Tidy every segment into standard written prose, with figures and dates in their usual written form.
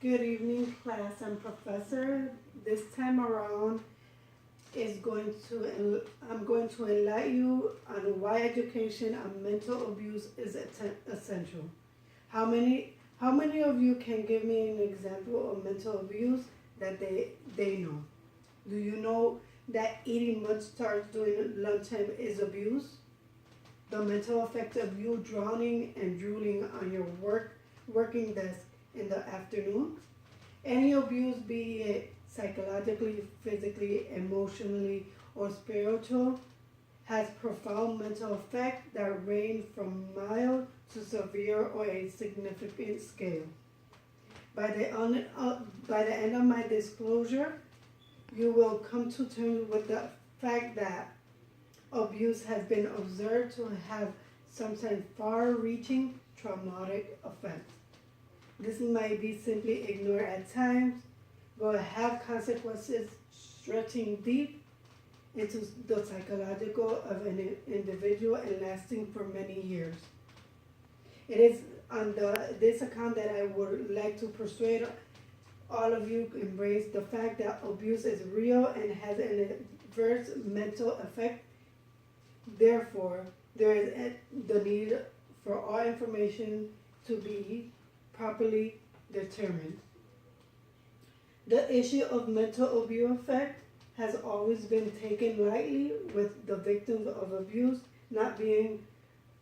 Good evening, class and professor. This time around I'm going to enlighten you on why education on mental abuse is essential. How many of you can give me an example of mental abuse that they know? Do you know that eating Munch Tarts during lunchtime is abuse? The mental effect of you drowning and drooling on your working desk in the afternoon? Any abuse, be it psychologically, physically, emotionally, or spiritual, has profound mental effect that range from mild to severe or a significant scale. By the end of my disclosure, you will come to terms with the fact that abuse has been observed to have sometimes far-reaching traumatic effects. This might be simply ignored at times, but have consequences stretching deep into the psychological of an individual and lasting for many years. It is on this account that I would like to persuade all of you to embrace the fact that abuse is real and has an adverse mental effect. Therefore, there is the need for all information to be properly determined. The issue of mental abuse effect has always been taken lightly, with the victims of abuse not being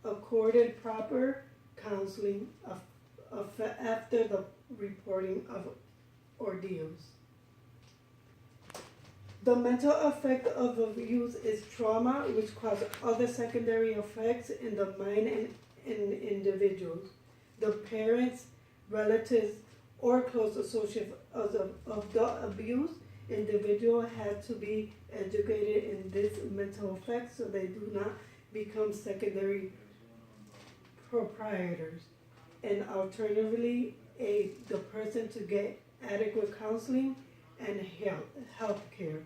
accorded proper counseling after the reporting of ordeals. The mental effect of abuse is trauma, which causes other secondary effects in the mind and in individuals. The parents, relatives, or close associates of the abused individual had to be educated in this mental effect so they do not become secondary proprietors. And alternatively, the person to get adequate counseling and health care.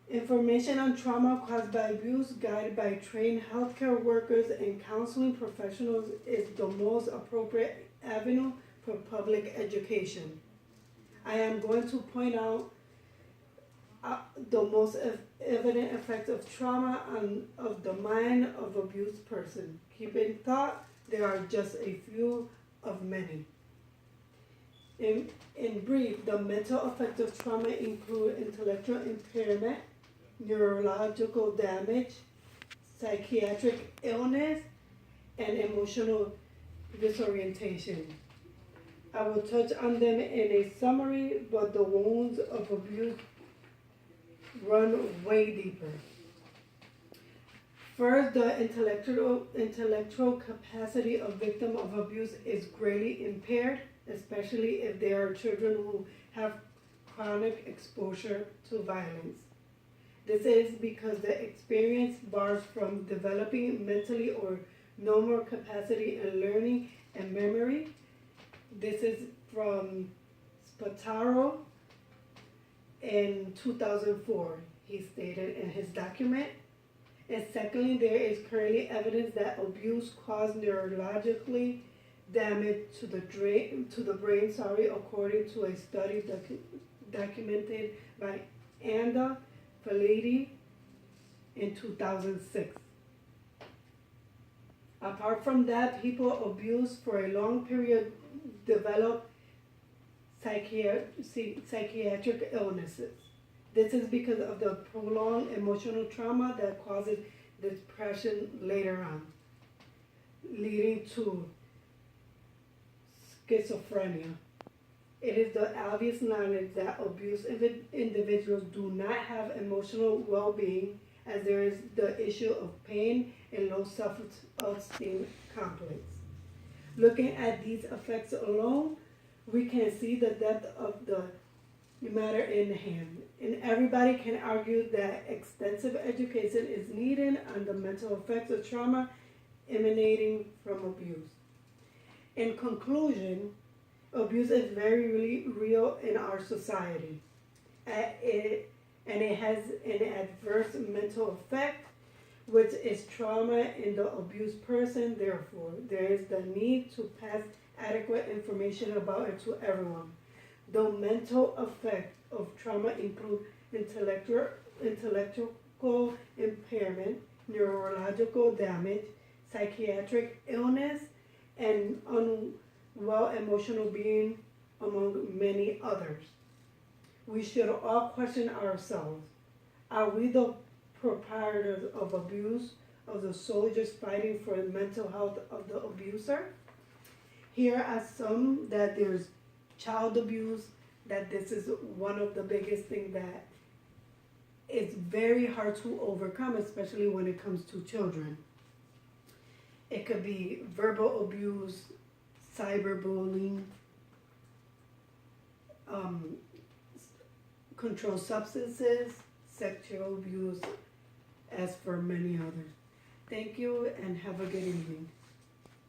Information on trauma caused by abuse, guided by trained healthcare workers and counseling professionals, is the most appropriate avenue for public education. I am going to point out the most evident effects of trauma of the mind of abused person. Keep in thought, there are just a few of many. In brief, the mental effects of trauma include intellectual impairment, neurological damage, psychiatric illness, and emotional disorientation. I will touch on them in a summary, but the wounds of abuse run way deeper. First, the intellectual capacity of victim of abuse is greatly impaired, especially if they are children who have chronic exposure to violence. This is because the experience bars from developing mentally or normal capacity in learning and memory. This is from Spataro in 2004, he stated in his document. And secondly, there is currently evidence that abuse caused neurologically damage to the brain, according to a study documented by Anda Faledi in 2006. Apart from that, people abused for a long period develop psychiatric illnesses. This is because of the prolonged emotional trauma that causes depression later on, leading to schizophrenia. It is the obvious knowledge that abused individuals do not have emotional well-being, as there is the issue of pain and low self-esteem complex. Looking at these effects alone, we can see the depth of the matter in hand. And everybody can argue that extensive education is needed on the mental effects of trauma emanating from abuse. In conclusion, abuse is very really real in our society. And it has an adverse mental effect, which is trauma in the abused person. Therefore, there is the need to pass adequate information about it to everyone. The mental effect of trauma include intellectual impairment, neurological damage, psychiatric illness, and unwell emotional being, among many others. We should all question ourselves. Are we the proprietors of abuse, of the soldiers fighting for the mental health of the abuser? Here are some: that there's child abuse, that this is one of the biggest things that it's very hard to overcome, especially when it comes to children. It could be verbal abuse, cyberbullying, controlled substances, sexual abuse, as for many others. Thank you and have a good evening.